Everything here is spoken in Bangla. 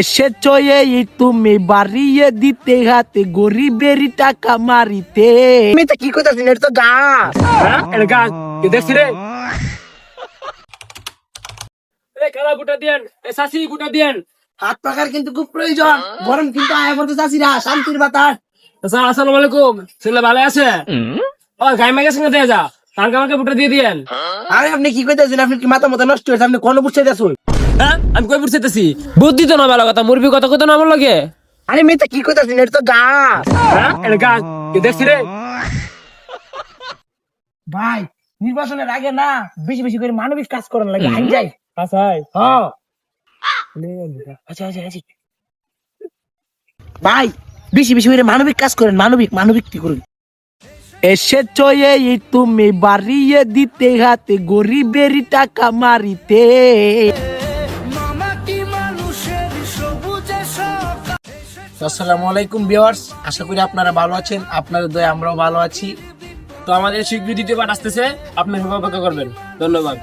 এসেছো এই তুমি বাড়িয়ে দিতে হাতে গরিবেরই টাকা মারিতে। আমি তো কি করতেছি এটা তো গাছ। হ্যাঁ এটা গাছ কি দেখছি রে? এ খেলা গুটা দিয়েন, এ সাসি গুটা দিয়েন। হাত পাখার কিন্তু খুব প্রয়োজন, গরম কিন্তু আয় করতে চাষিরা, শান্তির বাতাস। স্যার আসসালামু আলাইকুম, ছেলে ভালো আছে? ও গাই মাইকে সঙ্গে দিয়ে যা, কানকে আমাকে বুটা দিয়ে দিয়েন। আরে আপনি কি করতেছেন? আপনি কি মাথা নষ্ট হয়েছে? আপনি কোন বুঝতে দেখুন। হ্যাঁ আমি কই বুঝতেছি, বুদ্ধি তো না ভালো কথা, মুরবি কথা কত না আমার লগে। আরে মেয়ে তো কি করতেছেন এটা তো গাছ। হ্যাঁ এটা গাছ কি দেখছি রে? ভাই নির্বাচনের আগে না বেশি বেশি করে মানবিক কাজ করার লাগে, আইন যাই। আচ্ছা হ্যাঁ আচ্ছা আচ্ছা আচ্ছা ভাই বেশি বেশি করে মানবিক কাজ করেন, মানবিক কি করুন। এসেছো এই তুমি বাড়িয়ে দিতে হাতে গরিবেরই টাকা মারিতে। আসসালামু আলাইকুম ভিউয়ার্স, আশা করি আপনারা ভালো আছেন। আপনাদের দয়া আমরাও ভালো আছি। তো আমাদের স্বীকৃতি পাঠ আসতেছে, আপনি অপেক্ষা করবেন। ধন্যবাদ।